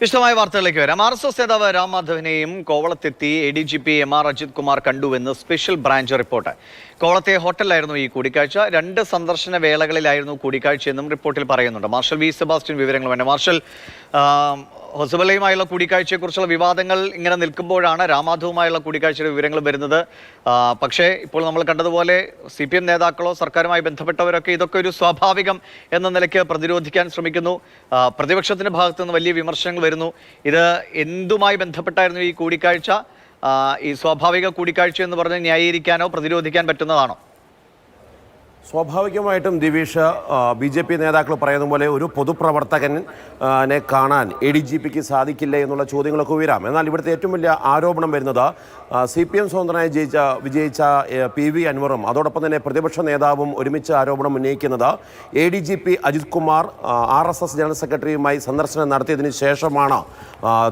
വിശദമായ വാർത്തകളിലേക്ക് വരാം. RSS നേതാവ് രാം മാധവനെയും കോവളത്തെത്തി ADGP MR അജിത് കുമാർ കണ്ടുവെന്ന് സ്പെഷ്യൽ ബ്രാഞ്ച് റിപ്പോർട്ട്. കോവളത്തെ ഹോട്ടലിലായിരുന്നു ഈ കൂടിക്കാഴ്ച. 2 സന്ദർശന വേളകളിലായിരുന്നു കൂടിക്കാഴ്ചയെന്നും റിപ്പോർട്ടിൽ പറയുന്നുണ്ട്. മാർഷൽ വി സെബാസ്റ്റ്യൻ വിവരങ്ങൾ വേണ്ട. മാർഷൽ, ഹൊസബലയുമായുള്ള കൂടിക്കാഴ്ചയെക്കുറിച്ചുള്ള വിവാദങ്ങൾ ഇങ്ങനെ നിൽക്കുമ്പോഴാണ് രാമാധവുമായുള്ള കൂടിക്കാഴ്ചയുടെ വിവരങ്ങൾ വരുന്നത്. പക്ഷേ ഇപ്പോൾ നമ്മൾ കണ്ടതുപോലെ CPM നേതാക്കളോ സർക്കാരുമായി ബന്ധപ്പെട്ടവരൊക്കെ ഇതൊക്കെ ഒരു സ്വാഭാവികം എന്ന നിലയ്ക്ക് പ്രതിരോധിക്കാൻ ശ്രമിക്കുന്നു. പ്രതിപക്ഷത്തിന്റെ ഭാഗത്തു നിന്ന് വലിയ വിമർശനങ്ങൾ വരുന്നു. ഇത് എന്തുമായി ബന്ധപ്പെട്ടായിരുന്നു ഈ കൂടിക്കാഴ്ച? ഈ സ്വാഭാവിക കൂടിക്കാഴ്ച എന്ന് പറഞ്ഞ് ന്യായീകരിക്കാനോ പ്രതിരോധിക്കാൻ പറ്റുന്നതാണോ? സ്വാഭാവികമായിട്ടും ദിവിഷ BJP നേതാക്കൾ പറയുന്ന പോലെ ഒരു പൊതുപ്രവർത്തകനെ കാണാൻ ADGPക്ക് സാധിക്കില്ല എന്നുള്ള ചോദ്യങ്ങളൊക്കെ ഉയരാം. എന്നാൽ ഇവിടുത്തെ ഏറ്റവും വലിയ ആരോപണം വരുന്നത് CPM സ്വതന്ത്രനായി വിജയിച്ച PV അൻവറും അതോടൊപ്പം തന്നെ പ്രതിപക്ഷ നേതാവും ഒരുമിച്ച് ആരോപണം ഉന്നയിക്കുന്നത് ADGP Ajith Kumar RSS general സെക്രട്ടറിയുമായി സന്ദർശനം നടത്തിയതിന് ശേഷമാണ്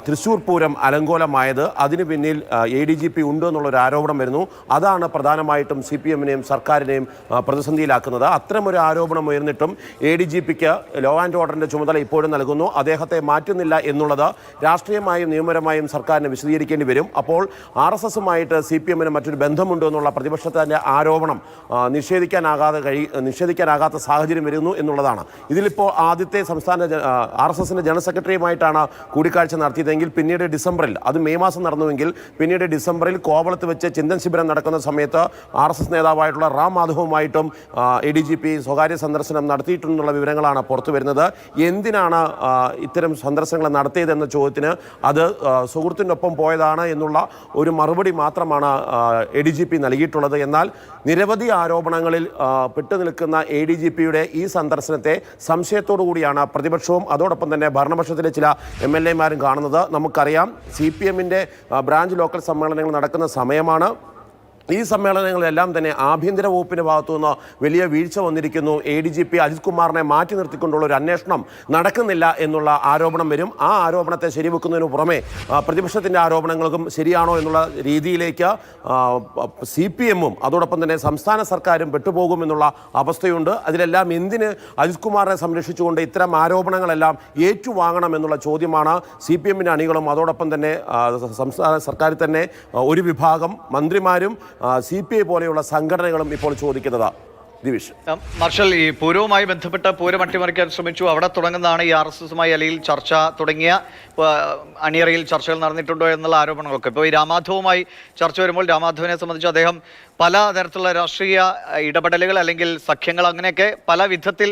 തൃശ്ശൂർ പൂരം അലങ്കോലമായത്. അതിന് പിന്നിൽ ADGP ഉണ്ട് എന്നുള്ളൊരു ആരോപണം വരുന്നു. അതാണ് പ്രധാനമായിട്ടും CPMനെയും സർക്കാരിനെയും പ്രതിസന്ധിയിലാക്കുന്നത്. അത്തരമൊരു ആരോപണം ഉയർന്നിട്ടും ADGPക്ക് ലോ ആൻഡ് ഓർഡറിന്റെ ചുമതല ഇപ്പോഴും നൽകുന്നു. അദ്ദേഹത്തെ മാറ്റുന്നില്ല എന്നുള്ളത് രാഷ്ട്രീയമായും നിയമപരമായും സർക്കാരിന് വിശദീകരിക്കേണ്ടി വരും. അപ്പോൾ RSSുമായിട്ട് CPMന് മറ്റൊരു ബന്ധമുണ്ടോ എന്നുള്ള പ്രതിപക്ഷത്തിന്റെ ആരോപണം നിഷേധിക്കാനാകാത്ത സാഹചര്യം വരുന്നു എന്നുള്ളതാണ്. ഇതിലിപ്പോൾ ആദ്യത്തെ സംസ്ഥാന RSSന്റെ ജനറൽ സെക്രട്ടറിയുമായിട്ടാണ് കൂടിക്കാഴ്ച നടത്തിയതെങ്കിൽ പിന്നീട് ഡിസംബറിൽ, അത് മെയ് മാസം നടന്നുവെങ്കിൽ പിന്നീട് ഡിസംബറിൽ കോവളത്ത് വെച്ച് ചിന്തൻ ശിബിരം നടക്കുന്ന സമയത്ത് RSS നേതാവായിട്ടുള്ള റാം മാധവുമായിട്ടും ADGP സ്വകാര്യ സന്ദർശനം നടത്തിയിട്ടുള്ള വിവരങ്ങളാണ് പുറത്തു വരുന്നത്. എന്തിനാണ് ഇത്തരം സന്ദർശനങ്ങൾ നടത്തിയതെന്ന ചോദ്യത്തിന് അത് സുഹൃത്തിനൊപ്പം പോയതാണ് എന്നുള്ള ഒരു മറുപടി മാത്രമാണ് ADGP നൽകിയിട്ടുള്ളത്. എന്നാൽ നിരവധി ആരോപണങ്ങളിൽ പെട്ടുനിൽക്കുന്ന ADGPയുടെ ഈ സന്ദർശനത്തെ സംശയത്തോടു കൂടിയാണ് പ്രതിപക്ഷവും അതോടൊപ്പം തന്നെ ഭരണപക്ഷത്തിലെ ചില MLAമാരും കാണുന്നത്. നമുക്കറിയാം, CPMന്റെ ബ്രാഞ്ച് ലോക്കൽ സമ്മേളനങ്ങൾ നടക്കുന്ന സമയമാണ്. ഈ സമ്മേളനങ്ങളെല്ലാം തന്നെ ആഭ്യന്തര വകുപ്പിന്റെ ഭാഗത്തുനിന്ന് വലിയ വീഴ്ച വന്നിരിക്കുന്നു. ADGP അജിത് കുമാറിനെ മാറ്റി നിർത്തിക്കൊണ്ടുള്ള ഒരു അന്വേഷണം നടക്കുന്നില്ല എന്നുള്ള ആരോപണം വരും. ആ ആരോപണത്തെ ശരിവെക്കുന്നതിന് പുറമെ പ്രതിപക്ഷത്തിന്റെ ആരോപണങ്ങൾക്കും ശരിയാണോ എന്നുള്ള രീതിയിലേക്ക് CPMും അതോടൊപ്പം തന്നെ സംസ്ഥാന സർക്കാരും പെട്ടുപോകുമെന്നുള്ള അവസ്ഥയുണ്ട്. അതിലെല്ലാം എന്തിന് അജിത് കുമാറിനെ സംരക്ഷിച്ചുകൊണ്ട് ഇത്തരം ആരോപണങ്ങളെല്ലാം ഏറ്റുവാങ്ങണം എന്നുള്ള ചോദ്യമാണ് CPMന്റെ അണികളും അതോടൊപ്പം തന്നെ സംസ്ഥാന സർക്കാരിൽ തന്നെ ഒരു വിഭാഗം മന്ത്രിമാരും CPI പോലെയുള്ള സംഘടനകളും ഇപ്പോൾ ചോദിക്കുന്നത്. മാർഷൽ, ഈ പൂരവുമായി ബന്ധപ്പെട്ട് പൂരം അട്ടിമറിക്കാൻ ശ്രമിച്ചു. അവിടെ തുടങ്ങുന്നതാണ് ഈ RSSുമായി അല്ലെങ്കിൽ ചർച്ച തുടങ്ങിയ അണിയറയിൽ ചർച്ചകൾ നടന്നിട്ടുണ്ടോ എന്നുള്ള ആരോപണങ്ങളൊക്കെ. ഇപ്പോൾ ഈ രാമാധവുമായി ചർച്ച വരുമ്പോൾ രാമാധവനെ സംബന്ധിച്ച് അദ്ദേഹം പല തരത്തിലുള്ള രാഷ്ട്രീയ ഇടപെടലുകൾ അല്ലെങ്കിൽ സഖ്യങ്ങൾ അങ്ങനെയൊക്കെ പല വിധത്തിൽ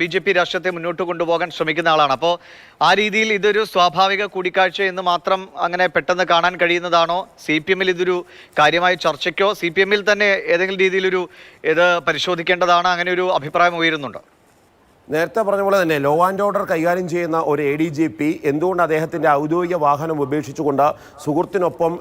BJP രാഷ്ട്രീയത്തെ മുന്നോട്ട് കൊണ്ടുപോകാൻ ശ്രമിക്കുന്ന ആളാണ്. അപ്പോൾ ആ രീതിയിൽ ഇതൊരു സ്വാഭാവിക കൂടിക്കാഴ്ച എന്ന് മാത്രം അങ്ങനെ പെട്ടെന്ന് കാണാൻ കഴിയുന്നതാണോ? CPMൽ ഇതൊരു കാര്യമായ ചർച്ചയ്ക്കോ CPMൽ തന്നെ ഏതെങ്കിലും രീതിയിലൊരു ഇത് പരിശോധിക്കേണ്ടതാണ്, അങ്ങനെ ഒരു അഭിപ്രായം ഉയരുന്നുണ്ടോ? നേരത്തെ പറഞ്ഞ പോലെ തന്നെ ലോ ആൻഡ് ഓർഡർ കൈകാര്യം ചെയ്യുന്ന ഒരു ADGP എന്തുകൊണ്ട് അദ്ദേഹത്തിൻ്റെ ഔദ്യോഗിക വാഹനം ഉപേക്ഷിച്ചുകൊണ്ട് സുഹൃത്തിനൊപ്പം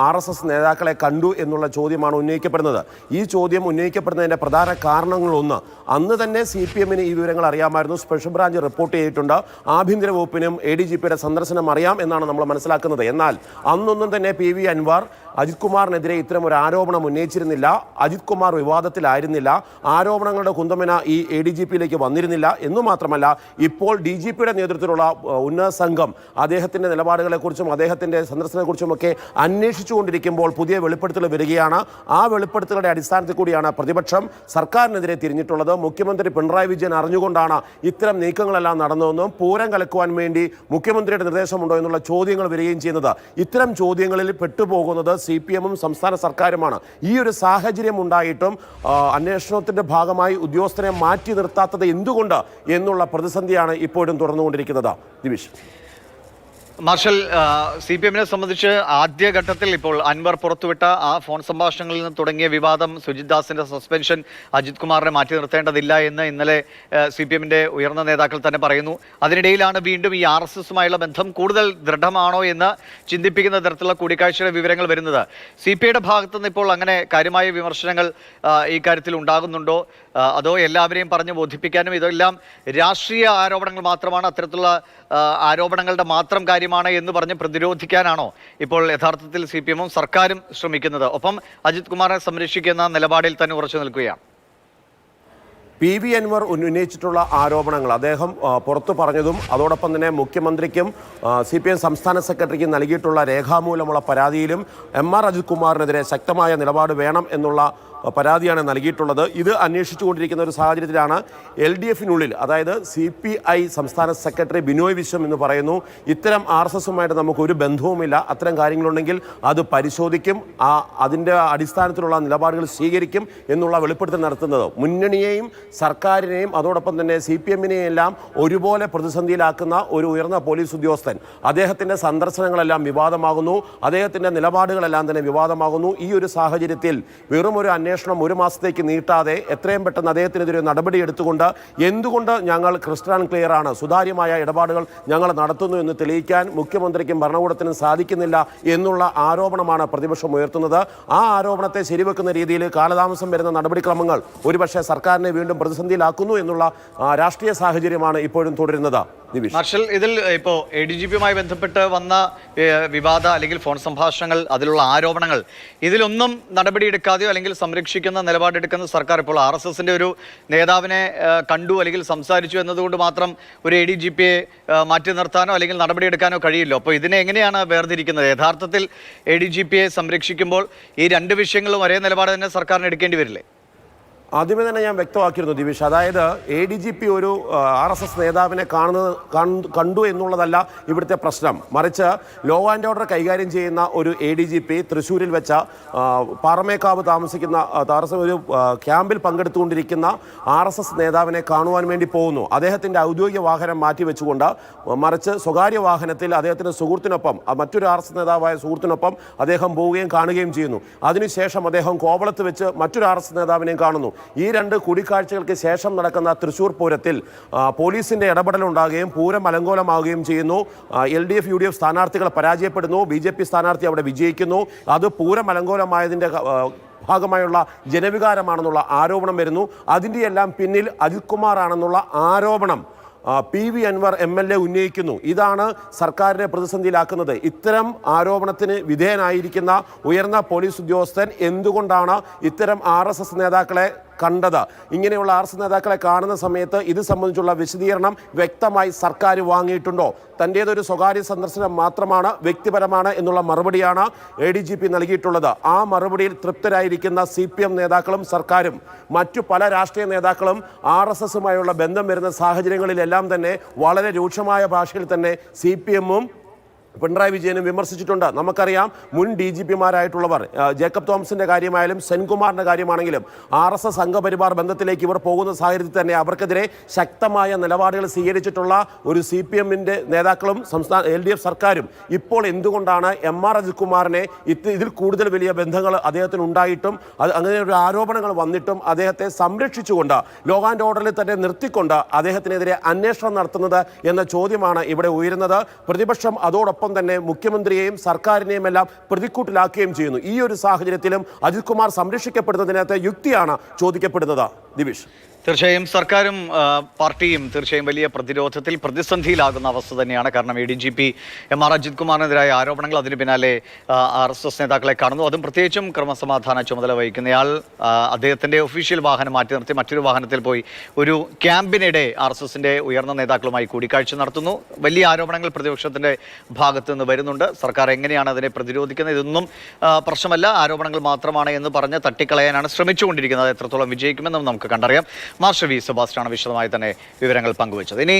RSS നേതാക്കളെ കണ്ടു എന്നുള്ള ചോദ്യമാണ് ഉന്നയിക്കപ്പെടുന്നത്. ഈ ചോദ്യം ഉന്നയിക്കപ്പെടുന്നതിൻ്റെ പ്രധാന കാരണങ്ങളൊന്ന്, അന്ന് തന്നെ CPMന് ഈ വിവരങ്ങൾ അറിയാമായിരുന്നു. സ്പെഷ്യൽ ബ്രാഞ്ച് റിപ്പോർട്ട് ചെയ്തിട്ടുണ്ട്. ആഭ്യന്തര വകുപ്പിനും ADGPയുടെ സന്ദർശനം അറിയാം എന്നാണ് നമ്മൾ മനസ്സിലാക്കുന്നത്. എന്നാൽ അന്നൊന്നും തന്നെ PV അൻവർ അജിത് കുമാറിനെതിരെ ഇത്തരം ഒരു ആരോപണം ഉന്നയിച്ചിരുന്നില്ല. അജിത് കുമാർ വിവാദത്തിലായിരുന്നില്ല. ആരോപണങ്ങളുടെ കുന്തമന ഈ ADGPയിലേക്ക് വന്നിരുന്നില്ല എന്നു മാത്രമല്ല, ഇപ്പോൾ DGPയുടെ നേതൃത്വത്തിലുള്ള ഉന്നത സംഘം അദ്ദേഹത്തിൻ്റെ നിലപാടുകളെക്കുറിച്ചും അദ്ദേഹത്തിൻ്റെ സന്ദർശനത്തെക്കുറിച്ചുമൊക്കെ അന്വേഷിച്ചുകൊണ്ടിരിക്കുമ്പോൾ പുതിയ വെളിപ്പെടുത്തൽ വരികയാണ്. ആ വെളിപ്പെടുത്തലുടെ അടിസ്ഥാനത്തിൽ കൂടിയാണ് പ്രതിപക്ഷം സർക്കാരിനെതിരെ തിരിഞ്ഞിട്ടുള്ളത്. മുഖ്യമന്ത്രി പിണറായി വിജയൻ അറിഞ്ഞുകൊണ്ടാണ് ഇത്തരം നീക്കങ്ങളെല്ലാം നടന്നതെന്നും പൂരം കലക്കുവാൻ വേണ്ടി മുഖ്യമന്ത്രിയുടെ നിർദ്ദേശമുണ്ടോ എന്നുള്ള ചോദ്യങ്ങൾ വരികയും ചെയ്യുന്നത്. ഇത്തരം ചോദ്യങ്ങളിൽ പെട്ടുപോകുന്നത് CPMും സംസ്ഥാന സർക്കാരുമാണ്. ഈ ഒരു സാഹചര്യം ഉണ്ടായിട്ടും അന്വേഷണത്തിന്റെ ഭാഗമായി ഉദ്യോഗസ്ഥരെ മാറ്റി നിർത്താത്തത് എന്തുകൊണ്ട് എന്നുള്ള പ്രതിസന്ധിയാണ് ഇപ്പോഴും തുടർന്നുകൊണ്ടിരിക്കുന്നത്. ദിവിഷ്, മാർഷൽ, CPMനെ സംബന്ധിച്ച് ആദ്യഘട്ടത്തിൽ ഇപ്പോൾ അൻവർ പുറത്തുവിട്ട ആ ഫോൺ സംഭാഷണങ്ങളിൽ നിന്ന് തുടങ്ങിയ വിവാദം, സുജിത് ദാസിന്റെ സസ്പെൻഷൻ, അജിത് കുമാറിനെ മാറ്റി നിർത്തേണ്ടതില്ല എന്ന് ഇന്നലെ CPMന്റെ ഉയർന്ന നേതാക്കൾ തന്നെ പറയുന്നു. അതിനിടയിലാണ് വീണ്ടും ഈ RSSുമായുള്ള ബന്ധം കൂടുതൽ ദൃഢമാണോ എന്ന് ചിന്തിപ്പിക്കുന്ന തരത്തിലുള്ള കൂടിക്കാഴ്ചയുടെ വിവരങ്ങൾ വരുന്നത്. CPIയുടെ ഭാഗത്തുനിന്ന് ഇപ്പോൾ അങ്ങനെ കാര്യമായ വിമർശനങ്ങൾ ഈ കാര്യത്തിൽ ഉണ്ടാകുന്നുണ്ടോ? അതോ എല്ലാവരെയും പറഞ്ഞ് ബോധിപ്പിക്കാനും ഇതെല്ലാം രാഷ്ട്രീയ ആരോപണങ്ങൾ മാത്രമാണ്, അത്തരത്തിലുള്ള ആരോപണങ്ങളുടെ മാത്രം കാര്യമാണ് എന്ന് പറഞ്ഞ് പ്രതിരോധിക്കാനാണോ ഇപ്പോൾ യഥാർത്ഥത്തിൽ CPMും സർക്കാരും ശ്രമിക്കുന്നത്? ഒപ്പം അജിത് കുമാറിനെ സംരക്ഷിക്കുന്ന നിലപാടിൽ തന്നെ ഉറച്ചു നിൽക്കുകയാണ്. PV അൻവർ ഉന്നയിച്ചിട്ടുള്ള ആരോപണങ്ങൾ അദ്ദേഹം പുറത്തു പറഞ്ഞതും അതോടൊപ്പം തന്നെ മുഖ്യമന്ത്രിക്കും CPM സംസ്ഥാന സെക്രട്ടറിക്കും നൽകിയിട്ടുള്ള രേഖാമൂലമുള്ള പരാതിയിലും MR അജിത് കുമാറിനെതിരെ ശക്തമായ നിലപാട് വേണം എന്നുള്ള പരാതിയാണ് നൽകിയിട്ടുള്ളത്. ഇത് അന്വേഷിച്ചുകൊണ്ടിരിക്കുന്ന ഒരു സാഹചര്യത്തിലാണ് LDFനുള്ളിൽ, അതായത് CPI സംസ്ഥാന സെക്രട്ടറി ബിനോയ് വിശ്വം എന്ന് പറയുന്നു, ഇത്തരം RSSുമായിട്ട് നമുക്കൊരു ബന്ധവുമില്ല, അത്തരം കാര്യങ്ങളുണ്ടെങ്കിൽ അത് പരിശോധിക്കും, അതിൻ്റെ അടിസ്ഥാനത്തിലുള്ള നിലപാടുകൾ സ്വീകരിക്കും എന്നുള്ള വെളിപ്പെടുത്തൽ നടത്തുന്നത് മുന്നണിയെയും സർക്കാരിനെയും അതോടൊപ്പം തന്നെ CPMനെയും എല്ലാം ഒരുപോലെ പ്രതിസന്ധിയിലാക്കുന്ന ഒരു ഉയർന്ന പോലീസ് ഉദ്യോഗസ്ഥൻ. അദ്ദേഹത്തിൻ്റെ സന്ദർശനങ്ങളെല്ലാം വിവാദമാകുന്നു, അദ്ദേഹത്തിൻ്റെ നിലപാടുകളെല്ലാം തന്നെ വിവാദമാകുന്നു. ഈ ഒരു സാഹചര്യത്തിൽ വെറും ഒരു അന്വേഷണം ഒരു മാസത്തേക്ക് നീട്ടാതെ എത്രയും പെട്ടെന്ന് അദ്ദേഹത്തിനെതിരെ നടപടി എടുത്തുകൊണ്ട് എന്തുകൊണ്ട് ഞങ്ങൾ ക്രിസ്റ്റൽ ആൻഡ് ക്ലിയർ ആണ്, സുതാര്യമായ ഇടപാടുകൾ ഞങ്ങൾ നടത്തുന്നു എന്ന് തെളിയിക്കാൻ മുഖ്യമന്ത്രിക്കും ഭരണകൂടത്തിനും സാധിക്കുന്നില്ല എന്നുള്ള ആരോപണമാണ് പ്രതിപക്ഷം ഉയർത്തുന്നത്. ആ ആരോപണത്തെ ശരിവെക്കുന്ന രീതിയിൽ കാലതാമസം വരുന്ന നടപടിക്രമങ്ങൾ ഒരുപക്ഷെ സർക്കാരിനെ വീണ്ടും പ്രതിസന്ധിയിലാക്കുന്നു എന്നുള്ള രാഷ്ട്രീയ സാഹചര്യമാണ് ഇപ്പോഴും തുടരുന്നത്. മാർഷൽ, ഇതിൽ ഇപ്പോൾ ADGPയുമായി ബന്ധപ്പെട്ട് വന്ന വിവാദ അല്ലെങ്കിൽ ഫോൺ സംഭാഷണങ്ങൾ, അതിലുള്ള ആരോപണങ്ങൾ, ഇതിലൊന്നും നടപടിയെടുക്കാതെയോ അല്ലെങ്കിൽ സംരക്ഷിക്കുന്ന നിലപാടെടുക്കുന്ന സർക്കാർ ഇപ്പോൾ RSSന്റെ ഒരു നേതാവിനെ കണ്ടു അല്ലെങ്കിൽ സംസാരിച്ചു എന്നതുകൊണ്ട് മാത്രം ഒരു ADGPയെ മാറ്റി നിർത്താനോ അല്ലെങ്കിൽ നടപടിയെടുക്കാനോ കഴിയില്ലോ. അപ്പോൾ ഇതിനെ എങ്ങനെയാണ് വേർതിരിക്കുന്നത്? യഥാർത്ഥത്തിൽ ADGPയെ സംരക്ഷിക്കുമ്പോൾ ഈ രണ്ട് വിഷയങ്ങളും ഒരേ നിലപാട് തന്നെ സർക്കാരിന് എടുക്കേണ്ടി വരില്ലേ? ആദ്യമേ തന്നെ ഞാൻ വ്യക്തമാക്കിയിരുന്നു ദിവിഷ്, അതായത് ADGP ഒരു RSS നേതാവിനെ കണ്ടു എന്നുള്ളതല്ല ഇവിടുത്തെ പ്രശ്നം. മറിച്ച് ലോ ആൻഡ് ഓർഡർ കൈകാര്യം ചെയ്യുന്ന ഒരു ADGP തൃശ്ശൂരിൽ വെച്ച പാറമേക്കാവ് താമസിക്കുന്ന ഒരു ക്യാമ്പിൽ പങ്കെടുത്തുകൊണ്ടിരിക്കുന്ന RSS നേതാവിനെ കാണുവാൻ വേണ്ടി പോകുന്നു. അദ്ദേഹത്തിൻ്റെ ഔദ്യോഗിക വാഹനം മാറ്റിവെച്ചുകൊണ്ട് മറിച്ച് സ്വകാര്യ വാഹനത്തിൽ അദ്ദേഹത്തിൻ്റെ സുഹൃത്തിനൊപ്പം, മറ്റൊരു RSS നേതാവായ സുഹൃത്തിനൊപ്പം അദ്ദേഹം പോവുകയും കാണുകയും ചെയ്യുന്നു. അതിനുശേഷം അദ്ദേഹം കോവളത്ത് വെച്ച് മറ്റൊരു RSS നേതാവിനെയും കാണുന്നു. ഈ രണ്ട് കൂടിക്കാഴ്ചകൾക്ക് ശേഷം നടക്കുന്ന തൃശ്ശൂർ പൂരത്തിൽ പോലീസിന്റെ ഇടപെടലുണ്ടാകുകയും പൂരം അലങ്കോലമാവുകയും ചെയ്യുന്നു. LDF UDF സ്ഥാനാർത്ഥികൾ പരാജയപ്പെടുന്നു, BJP സ്ഥാനാർത്ഥി അവിടെ വിജയിക്കുന്നു. അത് പൂരം അലങ്കോലമായതിൻ്റെ ഭാഗമായുള്ള ജനവികാരമാണെന്നുള്ള ആരോപണം വരുന്നു. അതിൻ്റെ എല്ലാം പിന്നിൽ അജിത് കുമാർ ആണെന്നുള്ള ആരോപണം PV അൻവർ MLA ഉന്നയിക്കുന്നു. ഇതാണ് സർക്കാരിനെ പ്രതിസന്ധിയിലാക്കുന്നത്. ഇത്തരം ആരോപണത്തിന് വിധേയനായിരിക്കുന്ന ഉയർന്ന പോലീസ് ഉദ്യോഗസ്ഥൻ എന്തുകൊണ്ടാണ് ഇത്തരം RSS നേതാക്കളെ കണ്ടത്? ഇങ്ങനെയുള്ള RSS നേതാക്കളെ കാണുന്ന സമയത്ത് ഇത് സംബന്ധിച്ചുള്ള വിശദീകരണം വ്യക്തമായി സർക്കാർ വാങ്ങിയിട്ടുണ്ടോ? തൻ്റേതൊരു സ്വകാര്യ സന്ദർശനം മാത്രമാണ്, വ്യക്തിപരമാണ് എന്നുള്ള മറുപടിയാണ് ADGP നൽകിയിട്ടുള്ളത്. ആ മറുപടിയിൽ തൃപ്തരായിരിക്കുന്ന CPM നേതാക്കളും സർക്കാരും മറ്റു പല രാഷ്ട്രീയ നേതാക്കളും RSSുമായുള്ള ബന്ധം വരുന്ന സാഹചര്യങ്ങളിലെല്ലാം തന്നെ വളരെ രൂക്ഷമായ ഭാഷയിൽ തന്നെ CPMും പിണറായി വിജയനും വിമർശിച്ചിട്ടുണ്ട്. നമുക്കറിയാം, മുൻ DGPമാരായിട്ടുള്ളവർ ജേക്കബ് തോമസിന്റെ കാര്യമായാലും സെൻകുമാറിന്റെ കാര്യമാണെങ്കിലും RSS സംഘപരിവാർ ബന്ധത്തിലേക്ക് ഇവർ പോകുന്ന സാഹചര്യത്തിൽ തന്നെ അവർക്കെതിരെ ശക്തമായ നിലപാടുകൾ സ്വീകരിച്ചിട്ടുള്ള ഒരു CPMന്റെ നേതാക്കളും സംസ്ഥാന LDF സർക്കാരും ഇപ്പോൾ എന്തുകൊണ്ടാണ് MR അജിത് കുമാറിനെ ഇതിൽ കൂടുതൽ വലിയ ബന്ധങ്ങൾ അദ്ദേഹത്തിന് ഉണ്ടായിട്ടും അങ്ങനെ ഒരു ആരോപണങ്ങൾ വന്നിട്ടും അദ്ദേഹത്തെ സംരക്ഷിച്ചുകൊണ്ട് ലോ ആൻഡ് ഓർഡറിൽ തന്നെ നിർത്തിക്കൊണ്ട് അദ്ദേഹത്തിനെതിരെ അന്വേഷണം നടത്തുന്നത് എന്ന ചോദ്യമാണ് ഇവിടെ ഉയരുന്നത്. പ്രതിപക്ഷം അതോടൊപ്പം തന്നെ മുഖ്യമന്ത്രിയെയും സർക്കാരിനെയും എല്ലാം പ്രതിക്കൂട്ടിലാക്കുകയും ചെയ്യുന്നു. ഈ ഒരു സാഹചര്യത്തിലും അജിത് കുമാർ സംരക്ഷിക്കപ്പെടുന്നതിനകത്ത് യുക്തിയാണ് ചോദിക്കപ്പെടുന്നത്. ദിവിഷ്, തീർച്ചയായും സർക്കാരും പാർട്ടിയും തീർച്ചയായും വലിയ പ്രതിസന്ധിയിലാകുന്ന അവസ്ഥ തന്നെയാണ്. കാരണം ADGP MR അജിത് കുമാറിനെതിരായ ആരോപണങ്ങൾ, അതിന് പിന്നാലെ RSS നേതാക്കളെ കാണുന്നു. അതും പ്രത്യേകിച്ചും ക്രമസമാധാന ചുമതല വഹിക്കുന്നയാൾ അദ്ദേഹത്തിൻ്റെ ഒഫീഷ്യൽ വാഹനം മാറ്റി നിർത്തി മറ്റൊരു വാഹനത്തിൽ പോയി ഒരു ക്യാമ്പിനിടെ RSSന്റെ ഉയർന്ന നേതാക്കളുമായി കൂടിക്കാഴ്ച നടത്തുന്നു. വലിയ ആരോപണങ്ങൾ പ്രതിപക്ഷത്തിൻ്റെ ഭാഗത്ത് നിന്ന് വരുന്നുണ്ട്. സർക്കാർ എങ്ങനെയാണ് അതിനെ പ്രതിരോധിക്കുന്നത്? ഇതൊന്നും പ്രശ്നമല്ല, ആരോപണങ്ങൾ മാത്രമാണ് എന്ന് പറഞ്ഞ് തട്ടിക്കളയാനാണ് ശ്രമിച്ചുകൊണ്ടിരിക്കുന്നത്. എത്രത്തോളം വിജയിക്കുമെന്നും നമുക്ക് കണ്ടറിയാം. മാർഷൽ വി സെബാസ്റ്റ്യനാണ് വിശദമായി തന്നെ വിവരങ്ങൾ പങ്കുവച്ചത്. ഇനി